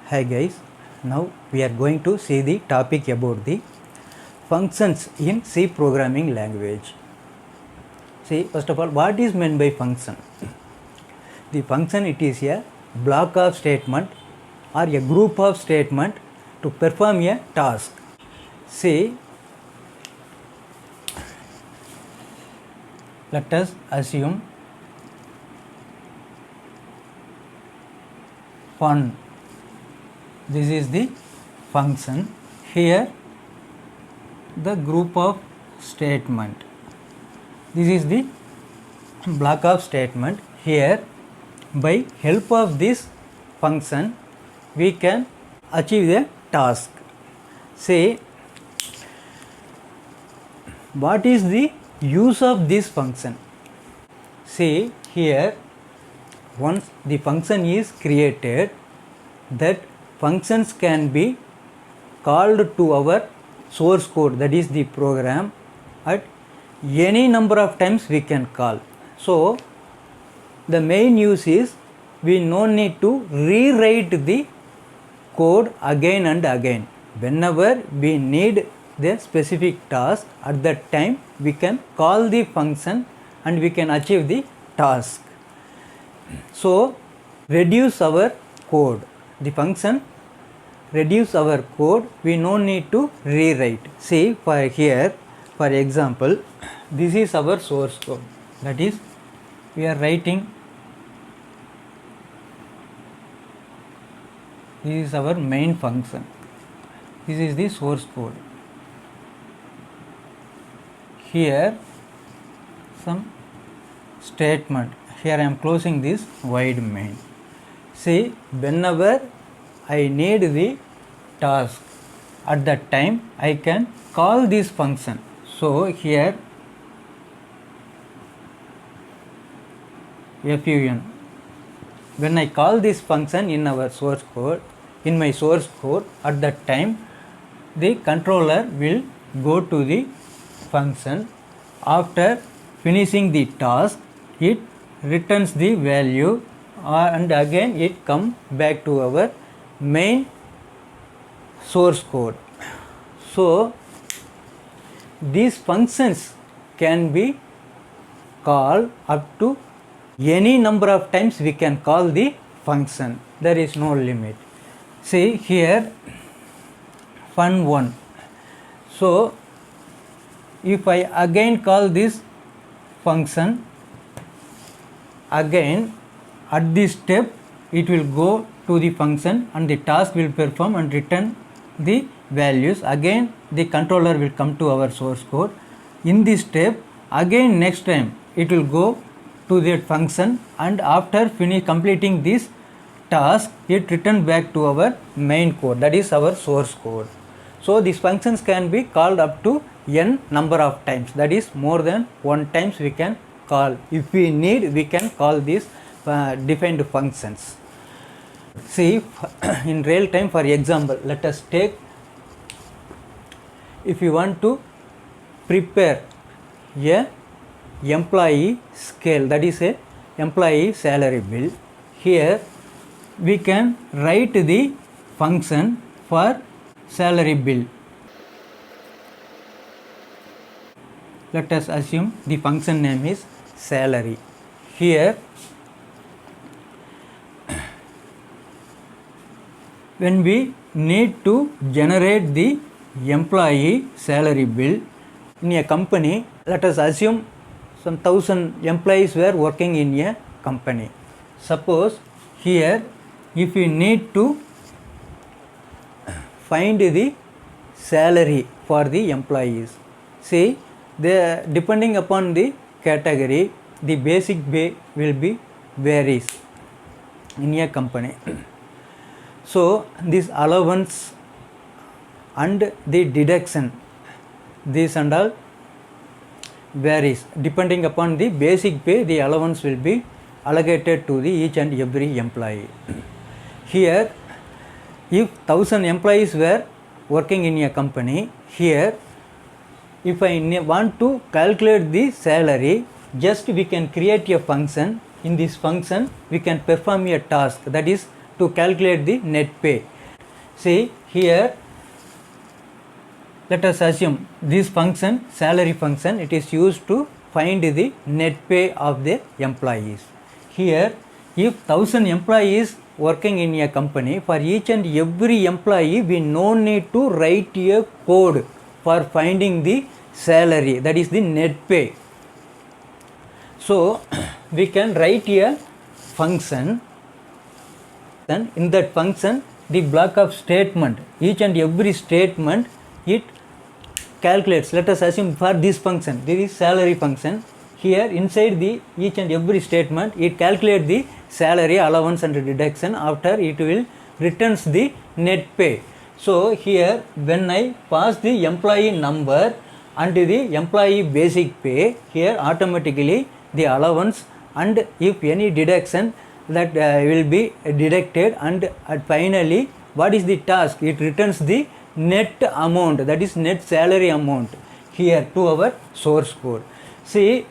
Hi guys, now we are going to see the topic about the functions in C programming language. See, first of all, what is meant by function? The function, it is a block of statement or a group of statement to perform a task. See, let us assume fun. This is the function. Here the group of statement. This is the block of statement. Here by help of this function we can achieve the task. Say, what is the use of this function? See, here once the function is created, that functions can be called to our source code, that is the program, at any number of times we can call. So the main use is we no need to rewrite the code again and again. Whenever we need the specific task, at that time we can call the function and we can achieve the task. So reduce our code. The function reduce our code, we no need to rewrite. See, for here, for example, this is our source code, that is we are writing, this is our main function, this is the source code. Here some statement, here I am closing this void main. See, whenever I need the task, at that time I can call this function. So here fun, when I call this function in our source code, in my source code, at that time the controller will go to the function. After finishing the task, it returns the value and again it come back to our main source code. So these functions can be called up to any number of times we can call the function, there is no limit. See, here fun1. So if I again call this function, again at this step it will go to the function and the task will perform and return the values. Again the controller will come to our source code. In this step, again next time it will go to that function and after completing this task, it return back to our main code, that is our source code. So these functions can be called up to n number of times, that is more than one times we can call. If we need, we can call these defined functions. See, in real time, for example, let us take, if you want to prepare a employee scale, that is a employee salary bill, here we can write the function for salary bill. Let us assume the function name is salary. Here when we need to generate the employee salary bill in a company, let us assume some 1000 employees were working in a company. Suppose here if you need to find the salary for the employees, see, depending upon the category, the basic pay will be varies in a company. So this allowance and the deduction, this and all varies. Depending upon the basic pay, the allowance will be allocated to the each and every employee. Here if 1000 employees were working in a company, here if I want to calculate the salary, just we can create a function. In this function we can perform a task, that is to calculate the net pay. See here, let us assume this function, salary function, it is used to find the net pay of the employees. Here, if 1000 employees working in a company, for each and every employee we no need to write a code for finding the salary, that is the net pay. So we can write a function, then in that function the block of statement, each and every statement it calculates. Let us assume for this function, this is salary function. Here inside the each and every statement it calculates the salary, allowance and deduction. After it will returns the net pay. So here when I pass the employee number and the employee basic pay, here automatically the allowance and if any deduction that will be deducted, and finally what is the task, it returns the net amount, that is net salary amount here to our source code. See,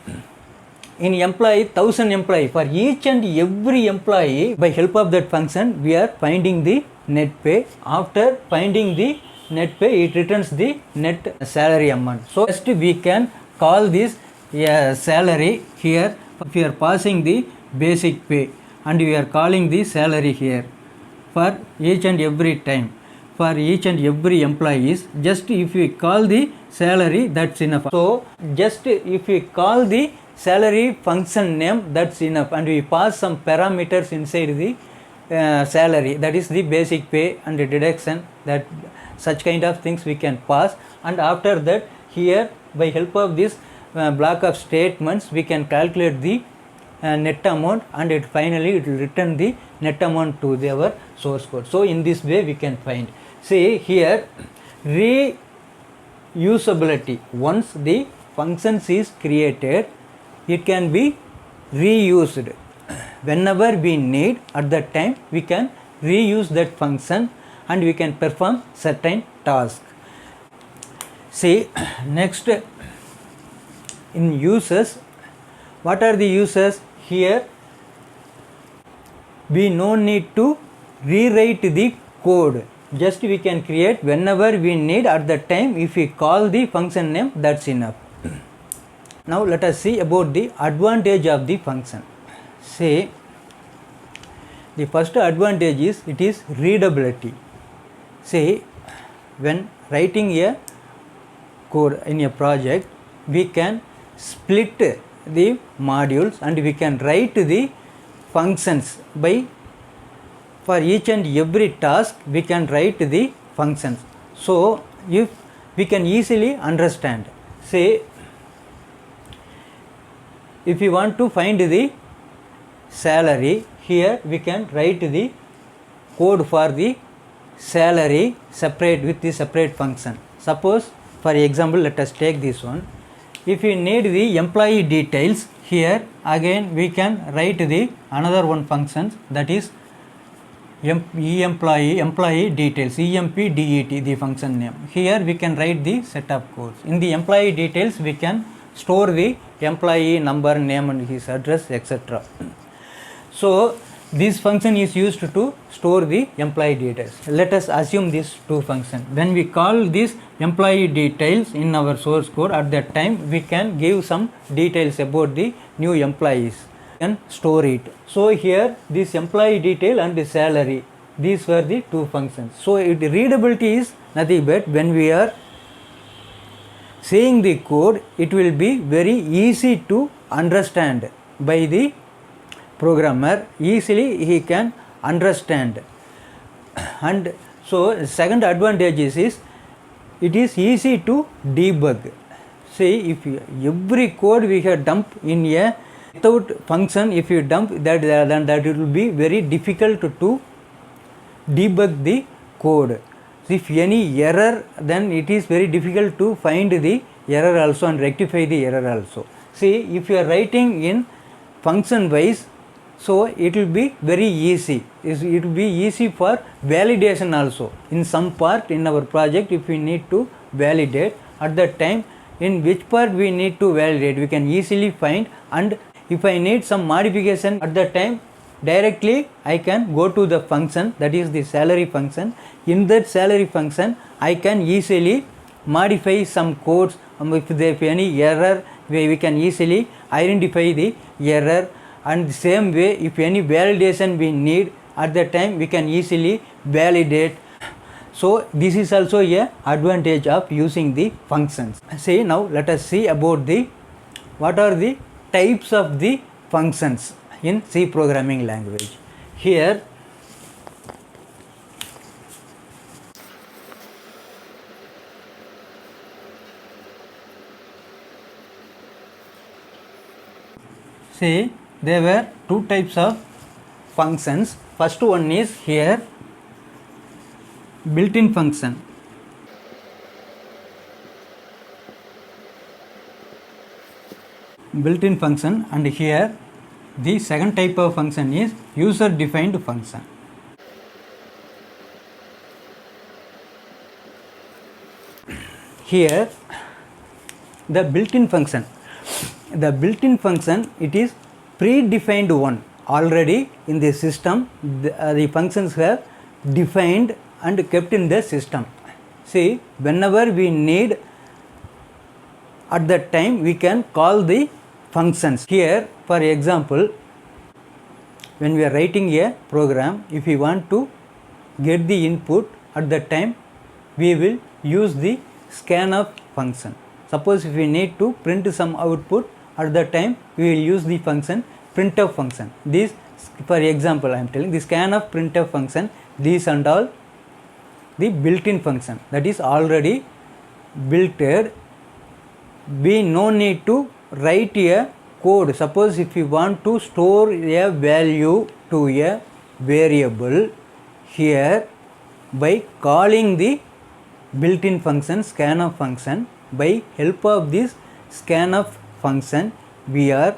in employee, 1000 employee, for each and every employee, by help of that function we are finding the net pay. After finding the net pay, it returns the net salary amount. So first we can call this salary here. If we are passing the basic pay and we are calling the salary here for each and every time, for each and every employees, just if we call the salary, that's enough. So just if we call the salary function name, that's enough, and we pass some parameters inside the salary, that is the basic pay and the deduction, that such kind of things we can pass. And after that here by help of this block of statements we can calculate the net amount, and it finally it will return the net amount to our source code. So in this way we can find. See here, reusability, once the functions is created it can be reused. Whenever we need, at that time we can reuse that function and we can perform certain task. See next, in uses, what are the uses? Here we no need to rewrite the code, just we can create whenever we need, at that time if we call the function name, that's enough. Now let us see about the advantage of the function. Say the first advantage is it is readability. Say when writing a code in a project, we can split the modules and we can write the functions by, for each and every task we can write the functions. So if we can easily understand, say if we want to find the salary, here we can write the code for the salary separate with the separate function. Suppose for example let us take this one. If we need the employee details, here again we can write the another one functions, that is employee details, EMPDET, the function name. Here we can write the set of codes. In the employee details we can store the employee number, name and his address, etc. So this function is used to store the employee details. Let us assume these two functions. When we call this employee details in our source code, at that time we can give some details about the new employees and store it. So here this employee detail and the salary, these were the two functions. So readability is nothing but when we are saying the code, it will be very easy to understand by the programmer, easily he can understand. And so second advantage is it is easy to debug. See, if every code we have dumped in a without function, if you dump that, then that it will be very difficult to debug the code. If any error, then it is very difficult to find the error also and rectify the error also. See, if you are writing in function wise, so it will be very easy. It will be easy for validation also. In some part in our project, if we need to validate, at that time in which part we need to validate, we can easily find. And if I need some modification, at that time directly I can go to the function, that is the salary function. In that salary function I can easily modify some codes. If there is any error, we can easily identify the error, and the same way if any validation we need, at that time we can easily validate. So this is also a advantage of using the functions. See, now let us see about the what are the types of the functions in C programming language. Here see, there were two types of functions. First one is here built-in function. Built-in function, and here the second type of function is user defined function. Here the built-in function, it is predefined one. Already in the system the functions have defined and kept in the system. See, whenever we need, at that time we can call the functions. Here for example, when we are writing a program, if we want to get the input, at that time we will use the scanf function. Suppose if we need to print some output, at that time we will use the function printf function. This, for example, I am telling the scanf printf function, these and all the built-in function, that is already built. We no need to write a code. Suppose if you want to store a value to a variable, here by calling the built-in function scanf function, by help of this scanf function, we are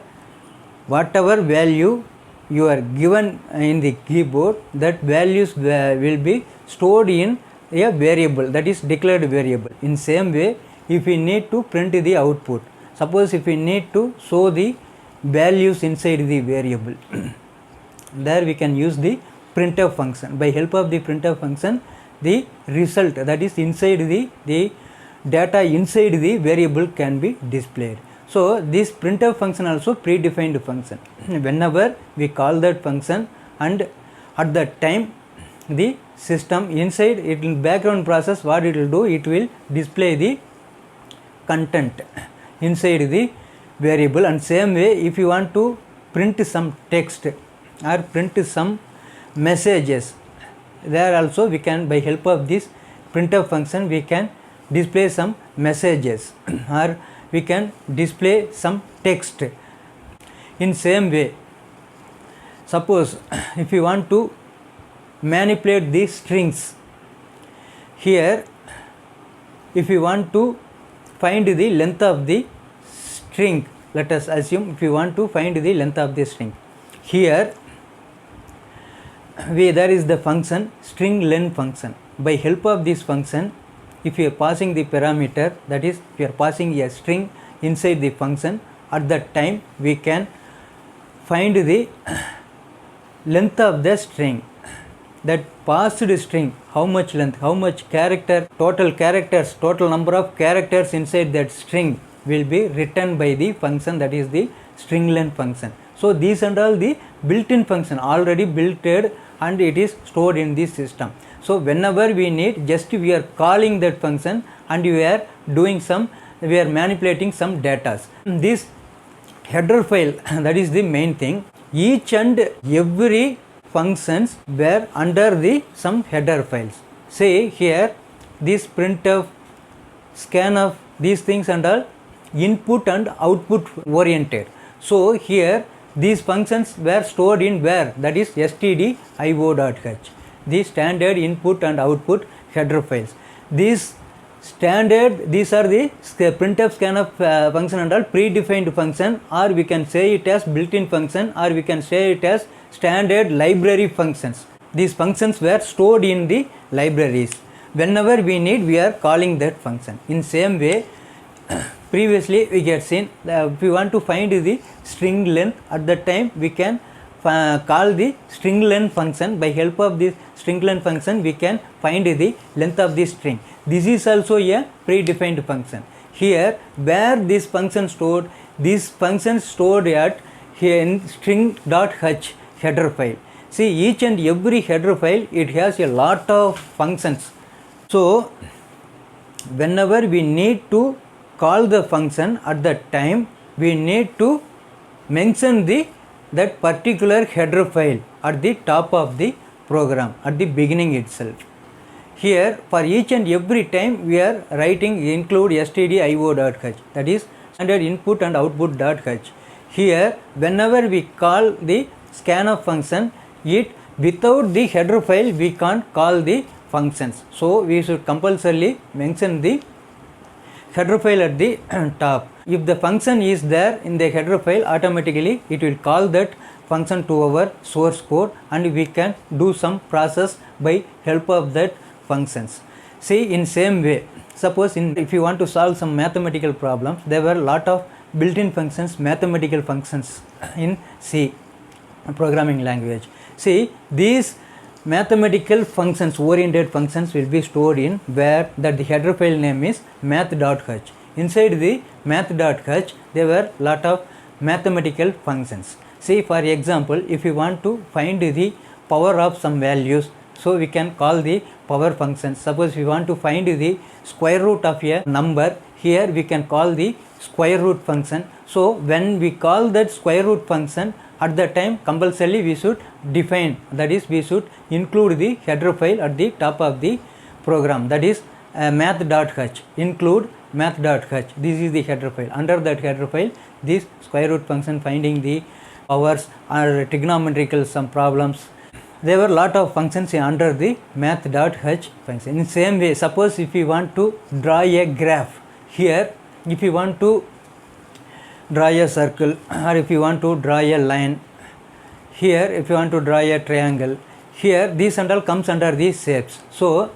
whatever value you are given in the keyboard, that values will be stored in a variable, that is declared variable. In same way, if we need to print the output, suppose if we need to show the values inside the variable, there we can use the printf function. By help of the printf function, the result, that is inside the data inside the variable can be displayed. So this printf function also predefined function. Whenever we call that function, and at that time the system inside it in background process, what it will do, it will display the content inside the variable. And same way, if you want to print some text or print some messages, there also we can, by help of this printf function, we can display some messages or we can display some text. In same way, suppose if you want to manipulate the strings, here if you want to find the length of the string, let us assume if you want to find the length of the string, here there is the function string len function. By help of this function, if you are passing the parameter, that is if you are passing a string inside the function, at that time we can find the length of the string, that passed string, how much length, how much character, total number of characters inside that string will be written by the function, that is the string len function. So these and all the built-in function already built and it is stored in this system. So whenever we need, just we are calling that function and we are doing some, we are manipulating some data. This header file, that is the main thing. Each and every functions were under the some header files. Say here this printf, scanf, these things and all input and output oriented. So here these functions were stored in where, that is stdio.h, the standard input and output header files. These standard, these are the printf, scanf function and all predefined function, or we can say it as built-in function, or we can say it as standard library functions. These functions were stored in the libraries. Whenever we need, we are calling that function. In same way, previously we get seen if we want to find the string length, at that time we can call the string length function. By help of this string length function we can find the length of the string. This is also a predefined function. Here where this function stored, this function stored at here in string.h header file. See, each and every header file, it has a lot of functions. So whenever we need to call the function, at that time we need to mention that particular header file at the top of the program, at the beginning itself. Here for each and every time we are writing include stdio.h, that is standard input and output.h. Here whenever we call the scanf function, it without the header file we can't call the functions. So we should compulsorily mention the header file at the top. If the function is there in the header file, automatically it will call that function to our source code, and we can do some process by help of that functions. See, in same way, suppose if you want to solve some mathematical problems, there were a lot of built-in functions, mathematical functions in C programming language. See, these mathematical functions, oriented functions will be stored in where that the header file name is math.h. Inside the math.h there were lot of mathematical functions. See, for example, if you want to find the power of some values, so we can call the power function. Suppose we want to find the square root of a number, here we can call the square root function. So when we call that square root function, at that time compulsorily we should define, that is we should include the header file at the top of the program, that is math.h, include math.h. This is the header file. Under that header file, this square root function finding the powers or trigonometrical some problems, there were lot of functions under the math.h function. In same way, suppose if you want to draw a graph, here if you want to draw a circle, or if you want to draw a line, here if you want to draw a triangle, here these and all comes under these shapes. So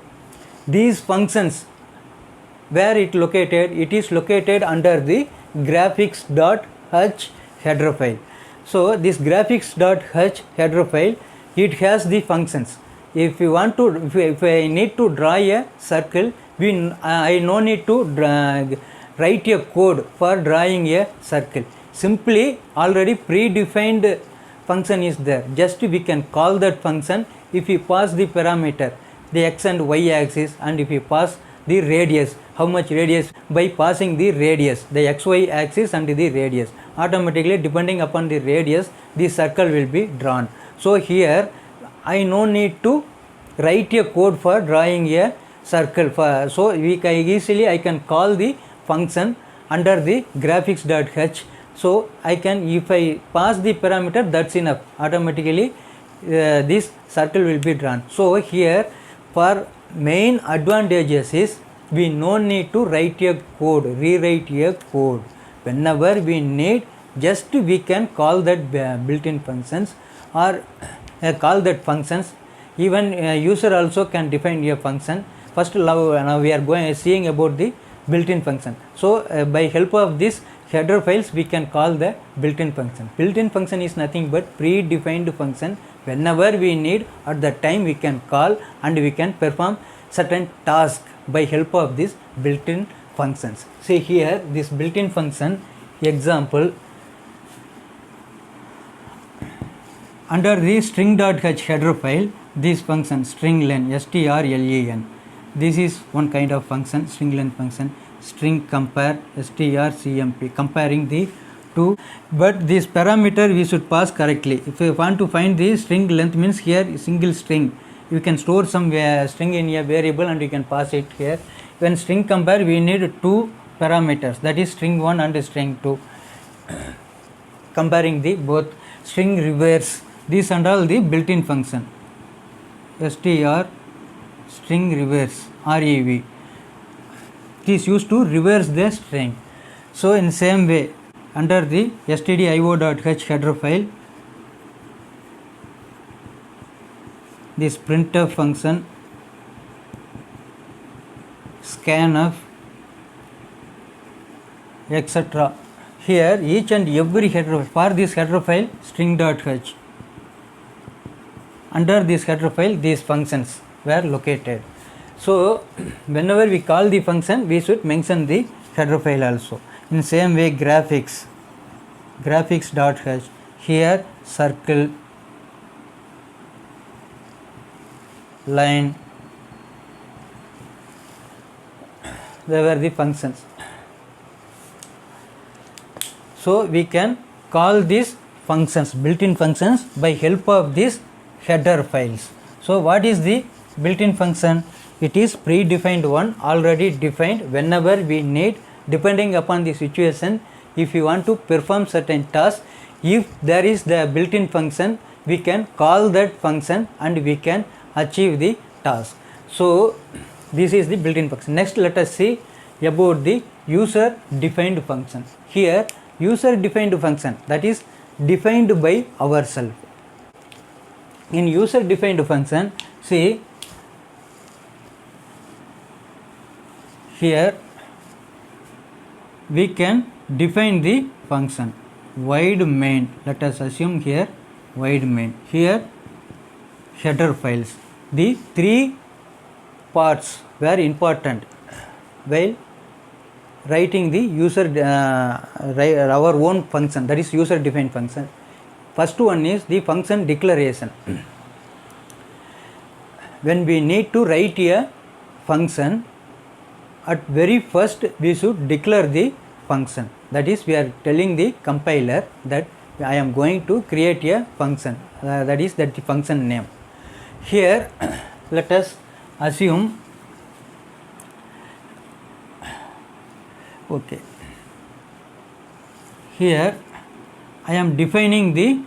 these functions, where it located, it is located under the graphics.h header file. So this graphics.h header file, it has the functions. If you want to, if I need to draw a circle, I no need to write a code for drawing a circle. Simply already predefined function is there. Just we can call that function if we pass the parameter, the x and y axis, and if we pass the radius, how much radius, by passing the radius, the xy axis and the radius, automatically depending upon the radius the circle will be drawn. So here I no need to write a code for drawing a circle, so we can easily I can call the function under the graphics.h. So I can, if I pass the parameter, that's enough, automatically this circle will be drawn. So here for main advantages is we no need to write a code, rewrite a code. Whenever we need, just we can call that built-in functions or call that functions. Even user also can define a function. First now we are seeing about the built-in function. So by help of this header files we can call the built-in function. Built-in function is nothing but predefined function. Whenever we need, at that time we can call and we can perform certain task by help of this built-in functions. See here this built-in function example, under the string.h header file, this function stringlen, strlen, this is one kind of function, stringlen function. String compare, strcmp, comparing the two, but this parameter we should pass correctly. If you want to find the string length, means here single string, you can store some string in a variable and you can pass it here. When string compare, we need two parameters, that is string 1 and string 2, comparing the both. String reverse, this and all the built-in function, str string reverse, rev, it is used to reverse the string. So in same way, under the stdio.h header file, this printf function, scanf, etc. Here each and every header, for this header file string.h, under this header file these functions were located. So whenever we call the function, we should mention the header file also. In same way, graphics.h, here circle, line, they were the functions. So we can call these functions, built-in functions, by help of these header files. So what is the built-in function? It is predefined one, already defined. Whenever we need, depending upon the situation, if you want to perform certain tasks, if there is the built-in function, we can call that function and we can achieve the task. So this is the built-in function. Next, let us see about the user defined function. Here user defined function, that is defined by ourselves. In user defined function, see here we can define the function void main. Let us assume here void main. Here header files. The three parts were important while writing the user our own function, that is user defined function. First one is the function declaration. When we need to write a function, at very first we should declare the function, that is we are telling the compiler that I am going to create a function, that is the function name. Here let us assume, okay, here I am defining the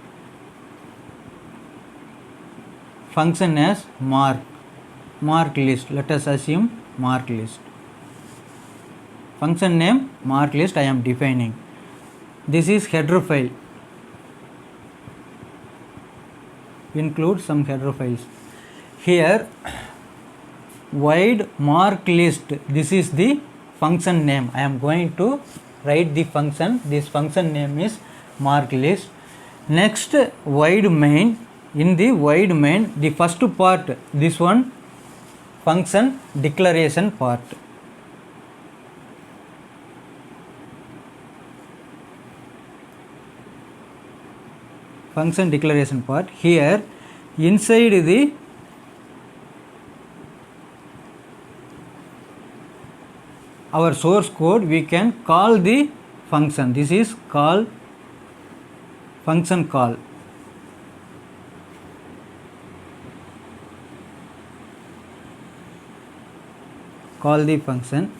function as mark list. Let us assume mark list. Function name mark list I am defining. This is header file, include some header files. Here void mark list, this is the function name. I am going to write the function, this function name is mark list. Next void main. In the void main, the first part, this one function declaration part. Function declaration part. Here inside the our source code, we can call the function. This is call, function call. Call the function.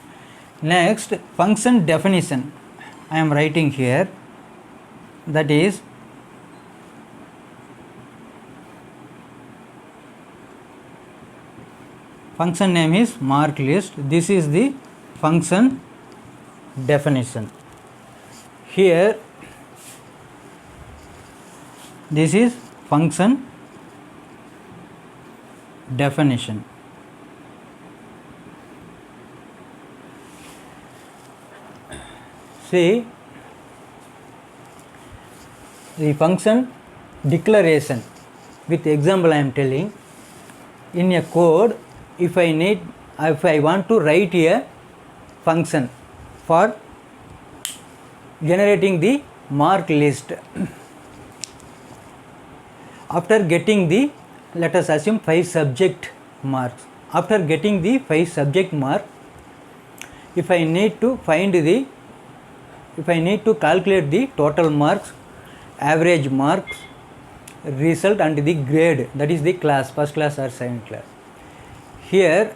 Next function definition I am writing here, that is function name is mark list. This is the function definition. Here this is function definition. See the function declaration, with example I am telling. In a code, if I want to write a function for generating the mark list, after getting the, let us assume 5 subject marks, after getting the 5 subject mark, if I need to calculate the total marks, average marks, result and the grade, that is the class, first class or second class. Here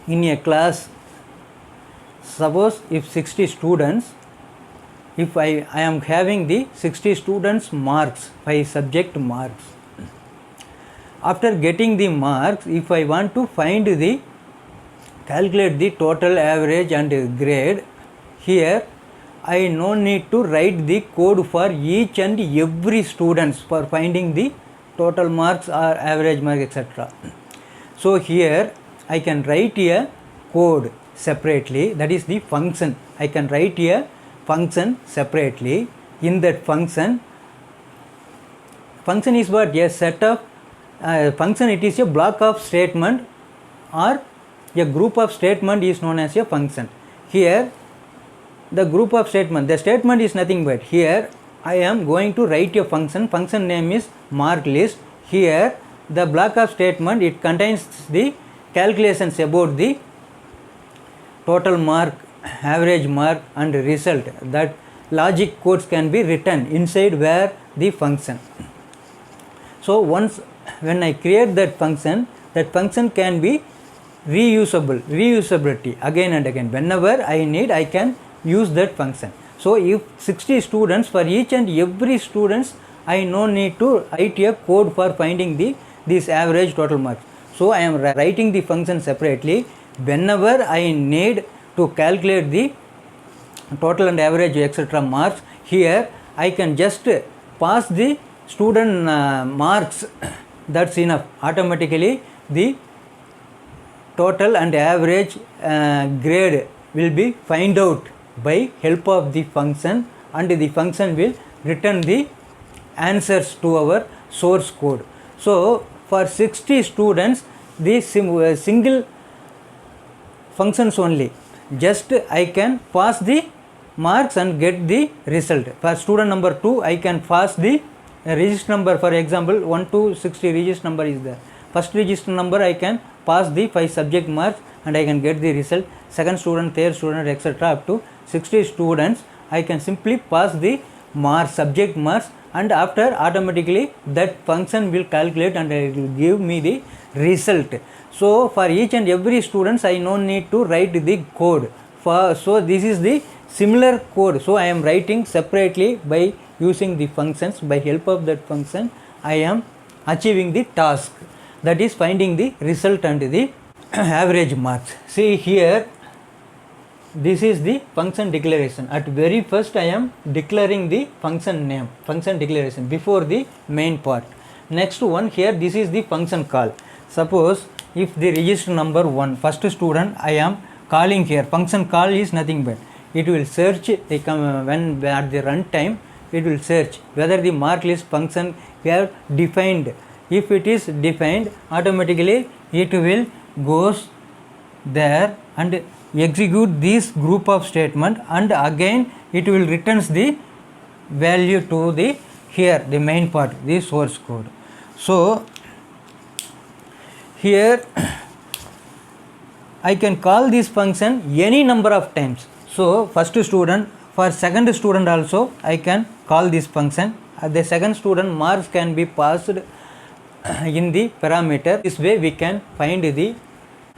in a class, suppose if 60 students, if I am having the 60 students marks, 5 subject marks, after getting the marks, if I want to calculate the total, average and grade, here I no need to write the code for each and every students for finding the total marks or average mark, etc. So here I can write a code separately, that is the function. I can write a function separately. In that function is what? A set of function, it is a block of statement or a group of statement is known as a function. Here the group of statement, the statement is nothing but, here I am going to write a function, function name is mark list. Here the block of statement, it contains the calculations about the total mark, average mark and result. That logic codes can be written inside where the function. So once when I create that function can be reusability again and again. Whenever I need, I can use that function. So if 60 students, for each and every students I no need to write a code for finding this average total marks. So I am writing the function separately. Whenever I need to calculate the total and average etc. marks, here I can just pass the student marks. That's enough. Automatically the total and average grade will be find out by help of the function, and the function will return the answers to our source code. So for 60 students, the single functions only, just I can pass the marks and get the result. For student number 2, I can pass the register number. For example, 1 to 60 register number is there. First register number I can pass the 5 subject marks and I can get the result. Second student, third student etc. up to 60 students, I can simply pass the marks, subject marks, and after automatically that function will calculate and it will give me the result. So for each and every students I no need to write the code. So this is the similar code. So I am writing separately by using the functions. By help of that function I am achieving the task, that is finding the result and the average marks. See here, this is the function declaration. At very first I am declaring the function name, function declaration before the main part. Next one, here this is the function call. Suppose if the register number 1, first student, I am calling here. Function call is nothing but it will search the when at the run time it will search whether the mark list function we have defined. If it is defined, automatically it will goes there and execute this group of statement, and again it will returns the value to the here the main part, the source code. So here I can call this function any number of times. So first student, for second student also I can call this function. The second student marks can be passed in the parameter. This way we can find the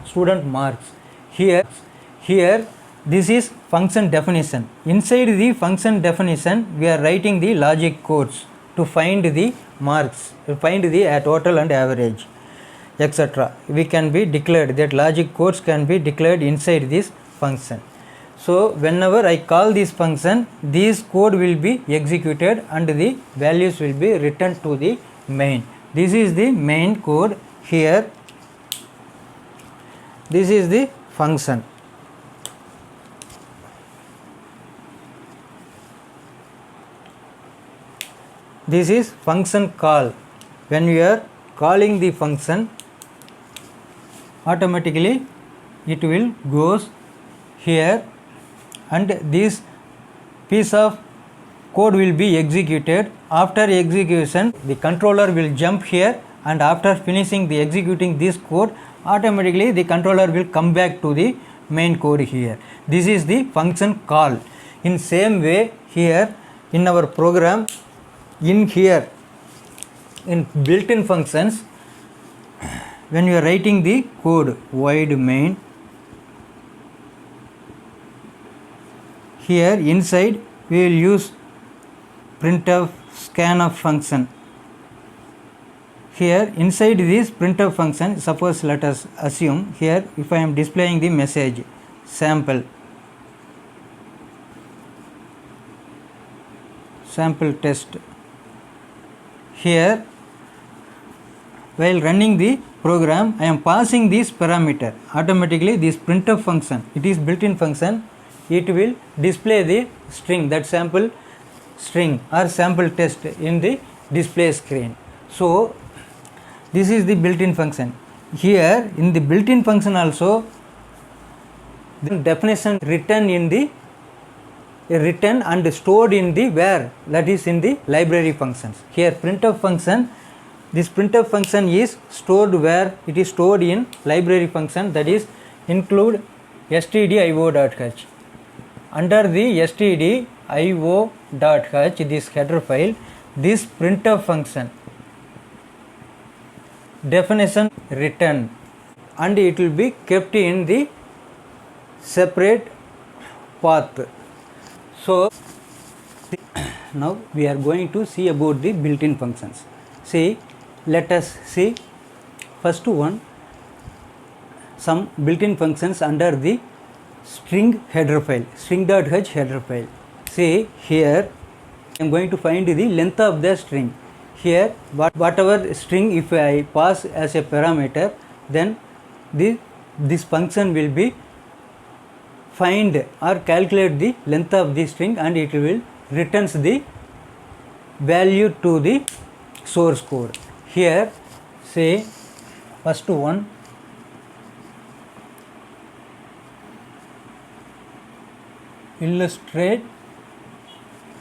student marks. Here this is function definition. Inside the function definition we are writing the logic codes to find the marks, to find the total and average etc. We can be declared, that logic codes can be declared inside this function. So whenever I call this function, this code will be executed and the values will be returned to the main. This is the main code. Here this is the function. This is function call. When we are calling the function, automatically it will goes here and this piece of code will be executed. After execution, the controller will jump here, and after finishing the executing this code, automatically the controller will come back to the main code here. This is the function call. In same way, here in our program, in here in built-in functions, when you are writing the code void main, here inside we will use printf scanf function. Here inside this printf function, suppose let us assume here if I am displaying the message sample test, here while running the program I am passing this parameter. Automatically this printf function, it is built-in function, it will display the string, that sample string or sample test in the display screen. So this is the built-in function. Here in the built-in function also the definition written in the written and stored in the where, that is in the library functions. Here printf function, this printf function is stored where? It is stored in library function, that is include stdio.h. Under the stdio.h, this header file, this printf function definition written, and it will be kept in the separate path. So now we are going to see about the built-in functions. See, let us see first one, some built-in functions under the string header file, string.h header file. See here I am going to find the length of the string. Here whatever string if I pass as a parameter, then this function will be find or calculate the length of the string, and it will returns the value to the source code. Here say first one, illustrate.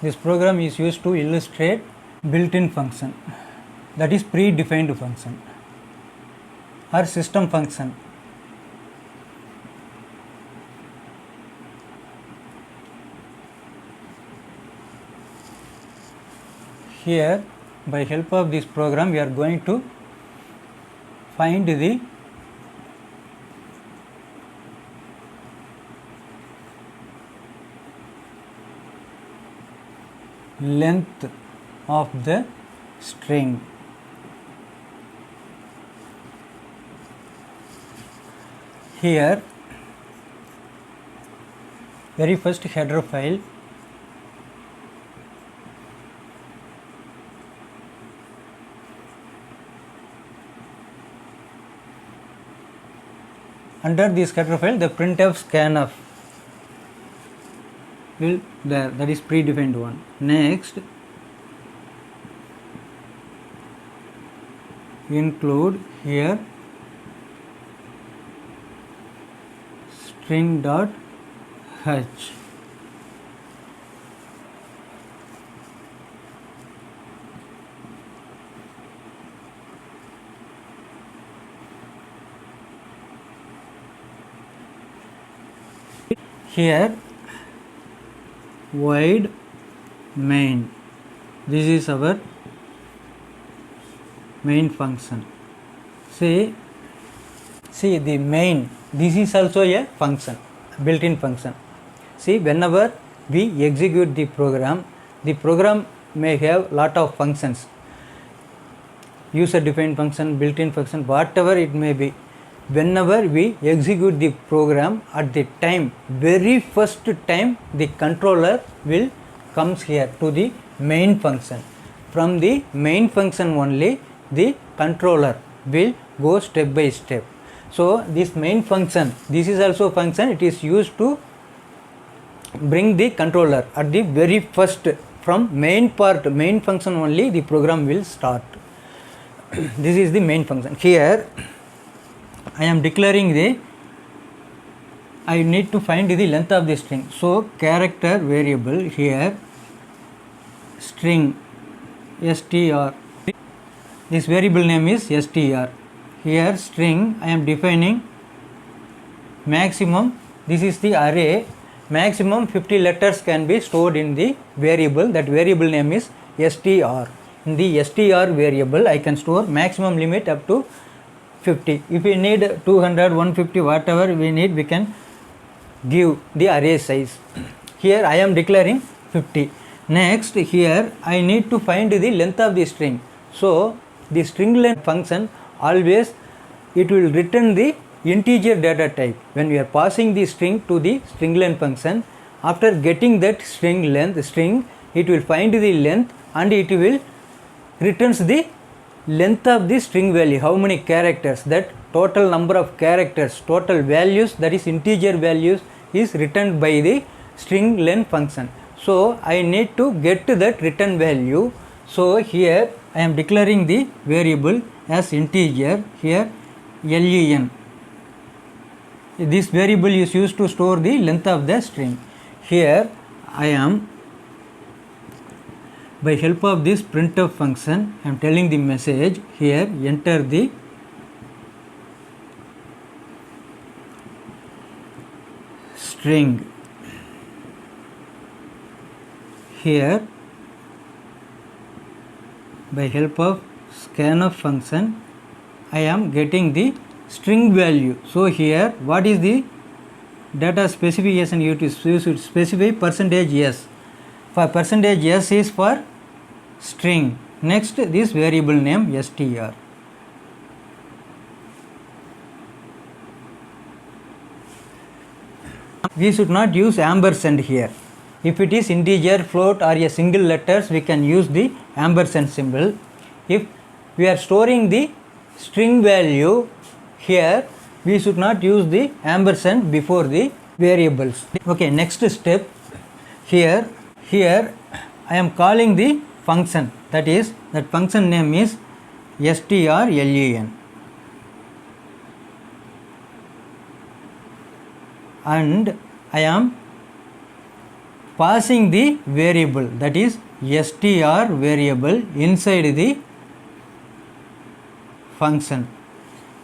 This program is used to illustrate built-in function, that is predefined function or system function. Here by help of this program we are going to find the length of the string. Here very first header file, under this header file the printf scanf will there, that is predefined one. Next include here string.h. Here void main, this is our main function. See the main, this is also a function, built-in function. See, whenever we execute the program may have lot of functions, user defined function, built-in function, whatever it may be. Whenever we execute the program, at the time, very first time, the controller will comes here to the main function. From the main function only the controller will go step by step. So this main function, this is also function, it is used to bring the controller at the very first. From main part, main function only the program will start. This is the main function. Here I am declaring I need to find the length of the string. So character variable here string str, this variable name is str. Here string I am defining maximum, this is the array, maximum 50 letters can be stored in the variable, that variable name is str. In the str variable I can store maximum limit up to 50. If we need 200, 150, whatever we need, we can give the array size. Here I am declaring 50. Next here I need to find the length of the string. So the string length function always it will return the integer data type. When we are passing the string to the string length function, after getting that string length it will find the length and it will returns the length of the string value, how many characters, that total number of characters, total values, that is integer values, is returned by the string length function. So I need to get that return value. So here I am declaring the variable as integer, here len. This variable is used to store the length of the string. Here I am, by help of this printf function, I am telling the message here enter the string. Here by help of scanf function I am getting the string value. So here what is the data specification? You should specify %s. For %s is for string. Next this variable name str. We should not use ampersand here. If it is integer, float or a single letters, we can use the ampersand symbol. If we are storing the string value, here we should not use the ampersand before the variables. Okay, next step, here I am calling the function, that function name is strlen, and I am passing the variable, that is str variable inside the function.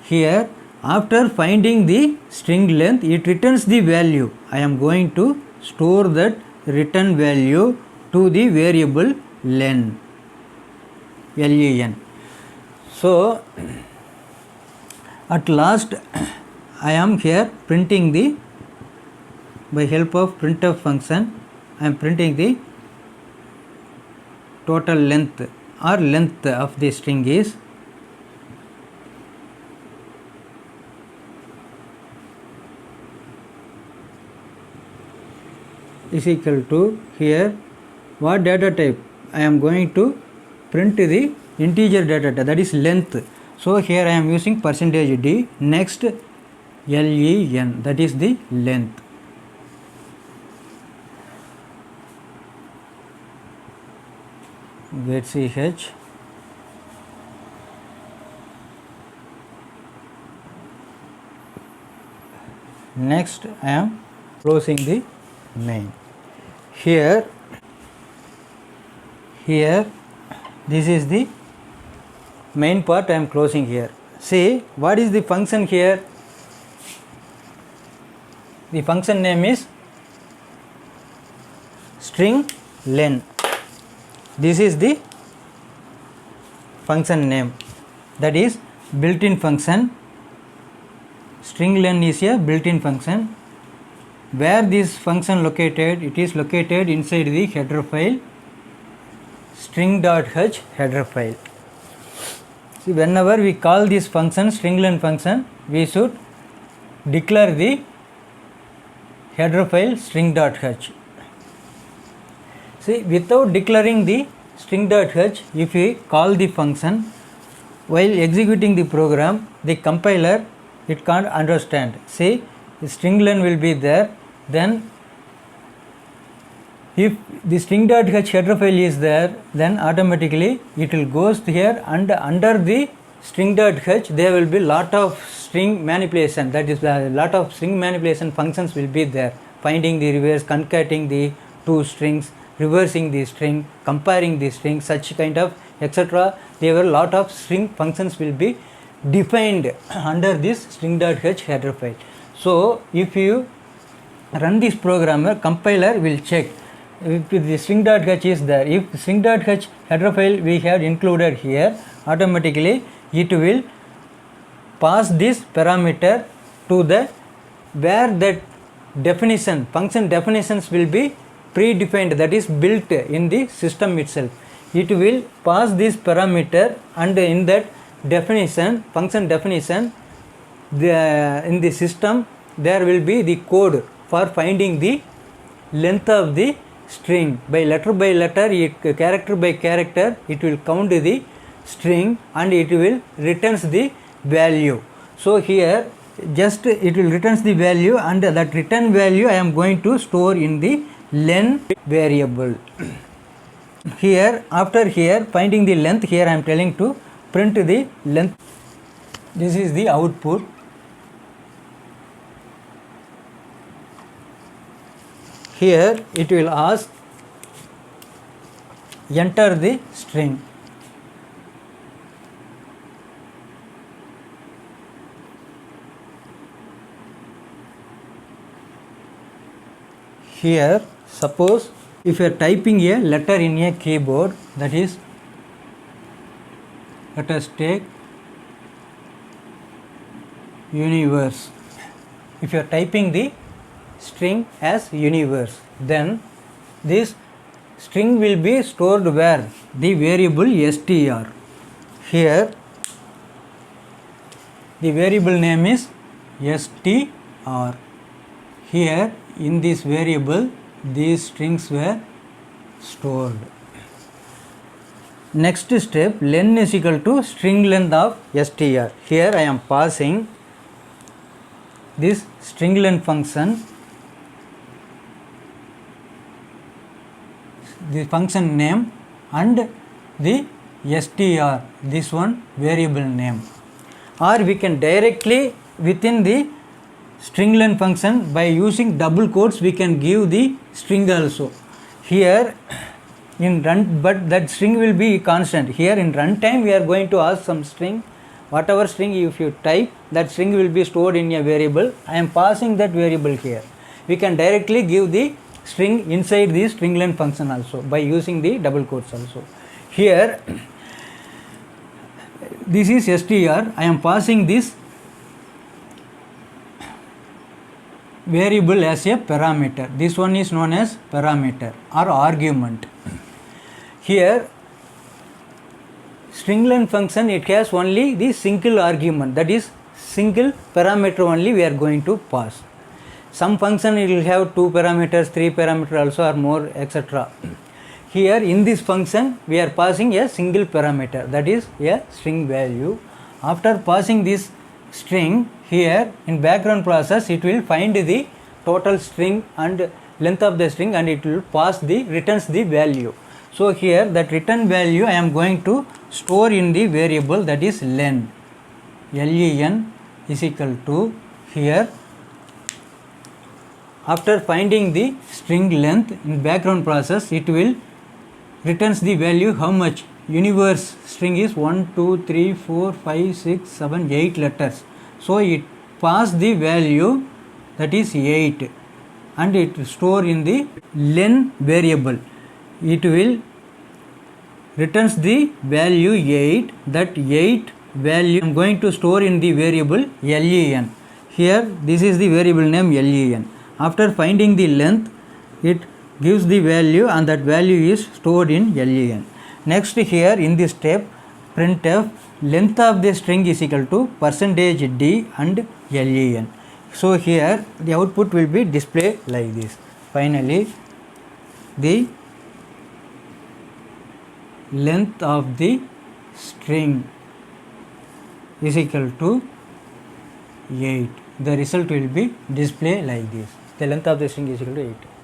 Here after finding the string length, it returns the value. I am going to store that return value to the variable len. So at last I am here printing the, by help of printf function, I am printing the total length or length of the string is equal to, here what data type? I am going to print the integer data type, that is length. So here I am using %d. Next len, that is the length. Get ch. Next I am closing the main. Here this is the main part I am closing here. See what is the function here? The function name is string len. This is the function name, that is built-in function. String len is a built-in function. Where this function located? It is located inside the header file, string.h header file. See, whenever we call this function, string len function, we should declare the header file string.h. See, without declaring the string.h, if we call the function, while executing the program, the compiler, it can't understand. See, the string len will be there, then if the string.h header file is there, then automatically it will goes here, and under the string.h there will be lot of string manipulation, that is a lot of string manipulation functions will be there, finding the reverse, concatenating the two strings, reversing the string, comparing the string, such kind of etc. There were lot of string functions will be defined under this string.h header file. So if you run this program, compiler will check if the string.h is there. If string.h header file we have included here, automatically it will pass this parameter to the where that definition, function definitions will be predefined, that is built in the system itself. It will pass this parameter, and in that definition, function definition, in the system there will be the code for finding the length of the string. By letter, character by character, it will count the string and it will returns the value. So here just it will returns the value, and that return value I am going to store in the len variable. Here after here finding the length, here I am telling to print the length. This is the output. Here it will ask enter the string. Here suppose if you are typing a letter in a keyboard, that is, let us take universe. If you are typing the string as universe, then this string will be stored where? The variable str. Here the variable name is str. Here in this variable these strings were stored. Next step, len is equal to string length of str. Here I am passing this string length function, the function name, and the str, this one variable name. Or we can directly within the string length function by using double quotes we can give the string also. Here in run, but that string will be constant. Here in runtime we are going to ask some string, whatever string if you type, that string will be stored in a variable. I am passing that variable here. We can directly give the string inside the string length function also by using the double quotes also. Here this is str. I am passing this variable as a parameter. This one is known as parameter or argument. Here string length function, it has only the single argument, that is single parameter only we are going to pass. Some function it will have 2 parameters, 3 parameters also or more, etc. Here in this function we are passing a single parameter, that is a string value. After passing this string, here in background process it will find the total string and length of the string and it will pass the returns the value. So here that return value I am going to store in the variable, that is len, len is equal to, here after finding the string length in background process it will returns the value how much. Universe string is 1 2 3 4 5 6 7 8 letters. So it pass the value, that is 8, and it store in the len variable. It will returns the value 8. That 8 value I am going to store in the variable len. Here this is the variable name len. After finding the length it gives the value and that value is stored in len. Next here in this step printf length of the string is equal to %d and len. So here the output will be displayed like this. Finally the length of the string is equal to 8. The result will be displayed like this. The length of the string is equal to 8.